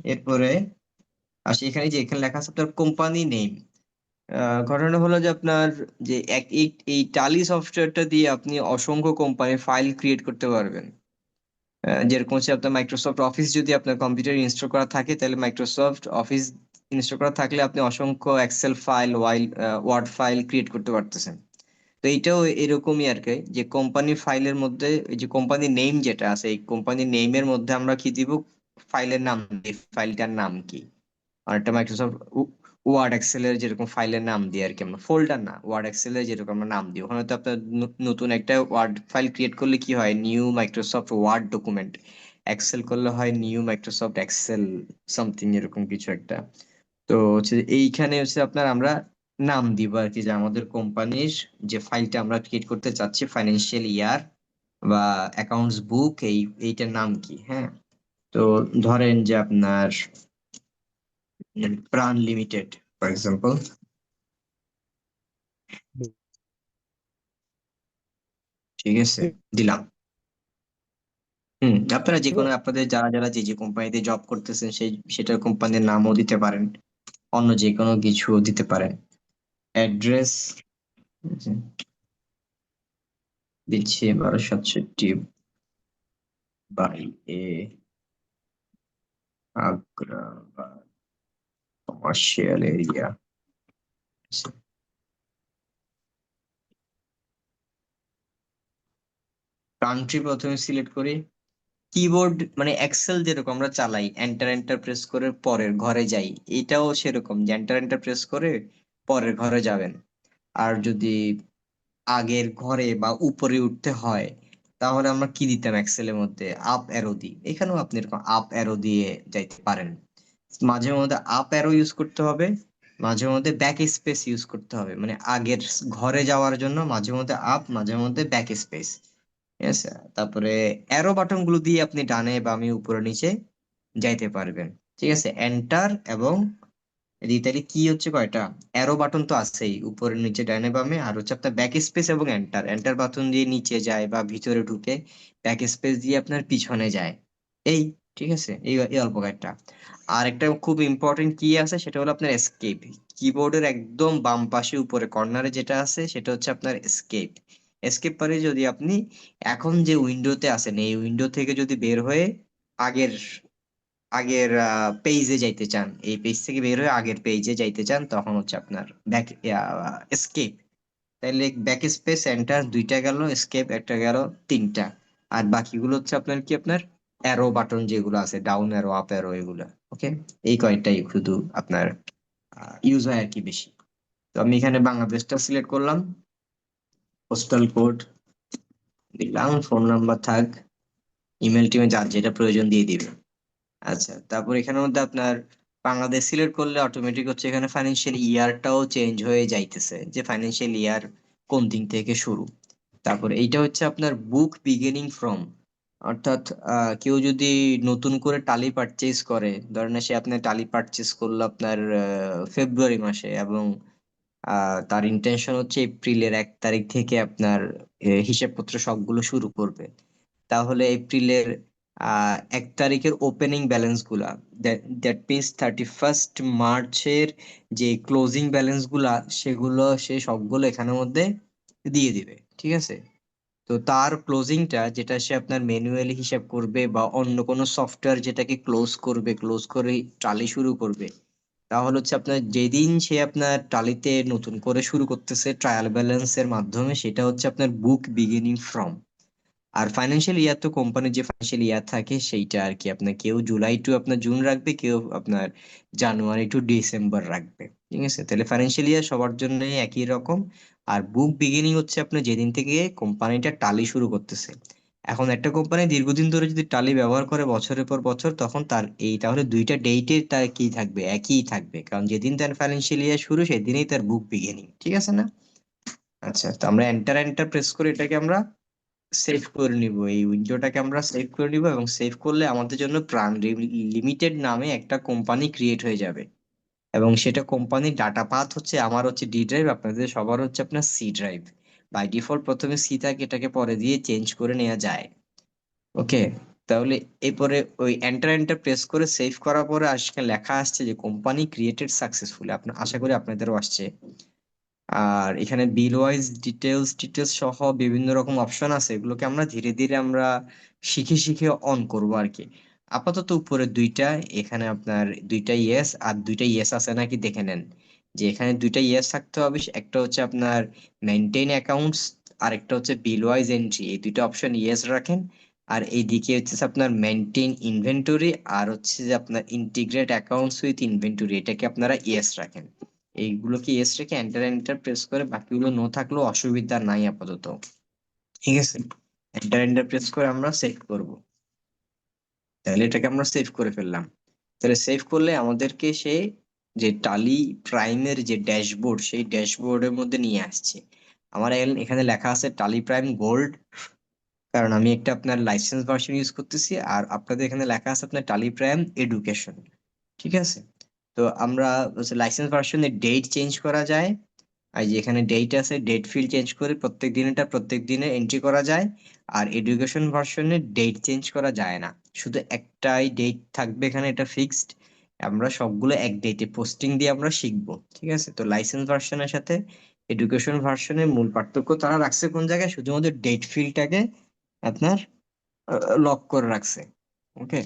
এরপরে আসি এখানে, যে এখানে লেখা আছে আপনার কোম্পানি নেম। ঘটনা হলো যে আপনার যে এই টালি সফটওয়্যারটা দিয়ে আপনি অসংখ্য কোম্পানির ফাইল ক্রিয়েট করতে পারবেন। যেরকম হচ্ছে আপনার মাইক্রোসফট অফিস যদি আপনার কম্পিউটারে ইনস্টল করা থাকে, তাহলে মাইক্রোসফট অফিস ইনস্টল করা থাকলে আপনি অসংখ্য Excel file, word file create করতে পারতেছেন। তো এইটাও এরকমই আর কি, যে কোম্পানি ফাইলের মধ্যে এই যে কোম্পানি নেম যেটা আছে, এই কোম্পানি নেমের মধ্যে আমরা কি দিব, ফাইলের নাম, ফাইলটার নাম কি। আর একটা মাইক্রোসফট ওয়ার্ড এক্সেল এর যেরকম ফাইলের নাম দিই আর কি, আমরা ফোল্ডার না, ওয়ার্ড এক্সেল এর যেরকম আমরা নাম দিই, ওখানে তো আপনার নতুন একটা ওয়ার্ড ফাইল ক্রিয়েট করলে কি হয়, new Microsoft Word document. Excel করলে হয় নিউ মাইক্রোসফট এক্সেল সামথিং, এরকম কিছু একটা। তো হচ্ছে এইখানে হচ্ছে আপনার আমরা নাম দিব আর কি, যে আমাদের কোম্পানির যে ফাইলটা আমরা ক্রিয়েট করতে চাচ্ছি, ফাইন্যান্সিয়াল ইয়ার বা অ্যাকাউন্টস বুক, এইটার নাম কি। হ্যাঁ, তো ধরেন যে আপনার প্রাণ লিমিটেড ফর এক্সাম্পল, ঠিক আছে, দিলাম। আপনারা যে কোনো, আপনাদের যারা যারা যে যে কোম্পানিতে জব করতেছেন সেটার কোম্পানির নামও দিতে পারেন, অন্য যে কোনো কিছু দিতে পারেন। অ্যাড্রেস দিচ্ছি 1267 বাই এ, আগ্রা বা কমার্শিয়াল এরিয়া। কান্ট্রি প্রথমে সিলেক্ট করি। কিবোর্ড মানে এক্সেল যেরকম আমরা চালাই, এন্টার এন্টার প্রেস করে পরের ঘরে যাই, এটাও সেরকম, যে এন্টার এন্টার প্রেস করে পরের ঘরে যাবেন। আর যদি আগের ঘরে বা উপরে উঠতে হয়, তাহলে আমরা কি দিতাম এক্সেলের মধ্যে, আপ অ্যারো দিই। এখানেও আপনি এরকম আপ অ্যারো দিয়ে যাইতে পারেন। মাঝে মধ্যে আপ অ্যারো ইউজ করতে হবে, মাঝে মধ্যে ব্যাক স্পেস ইউজ করতে হবে, মানে আগের ঘরে যাওয়ার জন্য মাঝে মধ্যে আপ, মাঝে মধ্যে ব্যাক স্পেস। ঠিক আছে, তারপরে অ্যারো বাটন গুলো দিয়ে আপনি ডানে বামে উপরে নিচে যাইতে পারবেন। ঠিক আছে, এন্টার এবং তাহলে কি হচ্ছে কয়টা, অ্যারো বাটন তো আছেই উপরে নিচে ডানে বামে, আর হচ্ছে আপনার ব্যাক স্পেস এবং এন্টার। এন্টার বাটন দিয়ে নিচে যায় বা ভিতরে ঢুকে, ব্যাক স্পেস দিয়ে আপনার পিছনে যায়। এই, ঠিক আছে, এই অল্প কয়েকটা। আর একটা খুব ইম্পর্টেন্ট কি আছে, সেটা হলো আপনার এসকেপ। কিবোর্ডের একদম বাম পাশে উপরে কর্নারে যেটা আছে, সেটা হচ্ছে আপনার এসকেপ। এসকেপ পারে যদি আপনি এখন যে উইন্ডোতে আছেন, এই উইন্ডো থেকে যদি বের হয়ে আগের আগের পেজে যাইতে চান, এই পেজ থেকে বের হয়ে আগের পেজে যাইতে চান, তখন হচ্ছে আপনার ব্যাক এসকেপ। তাইলে ব্যাক স্পেস এন্টার দুইটা গেল, এসকেপ একটা গেল, তিনটা। আর বাকিগুলো হচ্ছে আপনার কি, আপনার অ্যারো বাটন যেগুলো আছে, ডাউন অ্যারো, আপ অ্যারো, এগুলো। ওকে, এই কয়েকটাই শুধু আপনার ইউজ হয় আর কি বেশি। তো আমি এখানে বাংলাদেশটা সিলেক্ট করলাম, পোস্টাল কোড দিলাম, ফোন নাম্বার থাক, ইমেল টিমে যার যেটা প্রয়োজন দিয়ে দিবে। আচ্ছা, তারপর এখানের মধ্যে আপনার বাংলাদেশ সিলেক্ট করলে অটোমেটিক হচ্ছে এখানে ফাইন্যান্সিয়াল ইয়ারটাও চেঞ্জ হয়ে যাইতেছে, যে ফাইন্যান্সিয়াল ইয়ার কোন দিন থেকে শুরু। তারপর এইটা হচ্ছে আপনার বুক বিগিনিং ফ্রম, অর্থাৎ কেউ যদি নতুন করে টালি পারচেজ করে, ধরেন সে আপনার টালি পারচেজ করলো আপনার ফেব্রুয়ারি মাসে, এবং তার ইন্টেনশন হচ্ছে এপ্রিলের 1 তারিখ থেকে আপনার হিসাবপত্র সবগুলো শুরু করবে। তাহলে এপ্রিলের 1 তারিখের ওপেনিং ব্যালেন্স গুলা, দ্যাট মিনস 31 মার্চের যে ক্লোজিং ব্যালেন্স গুলা, সেগুলো সে সবগুলো এখানের মধ্যে দিয়ে দিবে। ঠিক আছে, তো তার ক্লোজিংটা যেটা সে আপনার ম্যানুয়ালি হিসাব করবে বা অন্য কোনো সফটওয়্যার যেটাকে ক্লোজ করবে, ক্লোজ করে টালি শুরু করবে, তাহলে হচ্ছে আপনার যেদিন সে আপনার টালিতে নতুন করে শুরু করতেছে ট্রায়াল ব্যালেন্সের মাধ্যমে, সেটা হচ্ছে আপনার বুক বিগিনিং ফ্রম। আর ফাইন্যান্সিয়াল ইয়ার তো কোম্পানির যে ফাইন্যান্সিয়াল ইয়ার থাকে সেইটা আর কি, আপনার কেউ জুলাই টু আপনার জুন রাখবে, কেউ আপনার জানুয়ারি টু ডিসেম্বর রাখবে। ঠিক আছে, তাহলে ফাইন্যান্সিয়াল ইয়ার সবার জন্য একই রকম। আর বুক বিগিনিং হচ্ছে আপনার যেদিন থেকে কোম্পানিটা টালি শুরু করতেছে। এখন একটা কোম্পানি দীর্ঘদিন ধরে যদি টালি ব্যবহার করে বছরের পর বছর, তখন তার এই তাহলে দুইটা ডেটে তার কি থাকবে, একই থাকবে, কারণ যেদিন তার ফাইন্যান্সিয়াল ইয়ার শুরু সেদিনই তার বুক বিগিনিং। ঠিক আছে না? আচ্ছা, তো আমরা এন্টার এন্টার প্রেস করে এটাকে আমরা সেভ করে নিব, এই উইন্ডোটাকে আমরা সেভ করে নিব, এবং সেভ করলে আমাদের জন্য প্রাণ লিমিটেড নামে একটা কোম্পানি ক্রিয়েট হয়ে যাবে। এবং সেটা কোম্পানির ডাটা পাথ হচ্ছে, আমার হচ্ছে ডি ড্রাইভ, আপনাদের সবার হচ্ছে আপনার সি ড্রাইভ। বাই ডিফল্ট প্রথমে সি থাকে, এটাকে পরে দিয়ে চেঞ্জ করে নেওয়া যায়। ওকে, তাহলে এরপরে ওই এন্টার এন্টার প্রেস করে সেভ করার পরে আজকে লেখা আসছে যে কোম্পানি ক্রিয়েটেড সাকসেসফুলি, আপনার আশা করি আপনাদেরও আসছে। আর এখানে বিল ওয়াইজ ডিটেলস সহ বিভিন্ন রকম অপশন আছে, এগুলোকে আমরা ধীরে ধীরে আমরা শিখে শিখে অন করব আর কি। আপাতত উপরে দুইটা, এখানে আপনার দুইটা ইয়েস আর দুইটা ইয়েস আছে নাকি দেখে নেন, যে এখানে দুইটা ইয়েস থাকতে হবে। একটা হচ্ছে আপনার মেনটেন অ্যাকাউন্টস, আর একটা হচ্ছে বিল ওয়াইজ এন্ট্রি, এই দুইটা অপশন ইয়েস রাখেন। আর এইদিকে হচ্ছে আপনার মেনটেন ইনভেন্টরি, আর হচ্ছে যে আপনার ইন্টিগ্রেট অ্যাকাউন্টস উইথ ইনভেন্টরি, এটাকে আপনারা ইয়েস রাখেন। এইগুলোকে ইয়েস রেখে এন্টার এন্টার প্রেস করে বাকিগুলো নো থাকলেও অসুবিধা নাই আপাতত। ঠিক আছে, এন্টার এন্টার প্রেস করে আমরা সেভ করব। তাহলে এটাকে আমরা সেভ করে ফেললাম। তাহলে সেভ করলে আমাদেরকে সে যে টালি প্রাইমের যে ড্যাশবোর্ড, সেই ড্যাশবোর্ডের মধ্যে নিয়ে আসছে। আমার এখানে লেখা আছে টালি প্রাইম গোল্ড, কারণ আমি একটা আপনার লাইসেন্স ভার্সন ইউজ করতেছি। আর আপনাদের এখানে লেখা আছে আপনার টালি প্রাইম এডুকেশন। ঠিক আছে, তো আমরা লাইসেন্স ভার্সনে ডেট চেঞ্জ করা যায়। আর যে এখানে ডেট আছে, ডেট ফিল্ড চেঞ্জ করে প্রত্যেক দিনেরটা প্রত্যেক দিনে এন্ট্রি করা যায়। আর এডুকেশন ভার্সনে ডেট চেঞ্জ করা যায় না, শুধু একটাই ডেট থাকবে এখানে, এটা ফিক্সড। আমরা সবগুলো এক ডেটে পোস্টিং দিয়ে আমরা শিখবো। ঠিক আছে, তো লাইসেন্স ভার্সনের সাথে এডুকেশন ভার্সনের মূল পার্থক্য তারা রাখছে কোন জায়গায়, শুধুমাত্র ডেট ফিল্ডটাকে আপনার লক করে রাখছে। ওকে।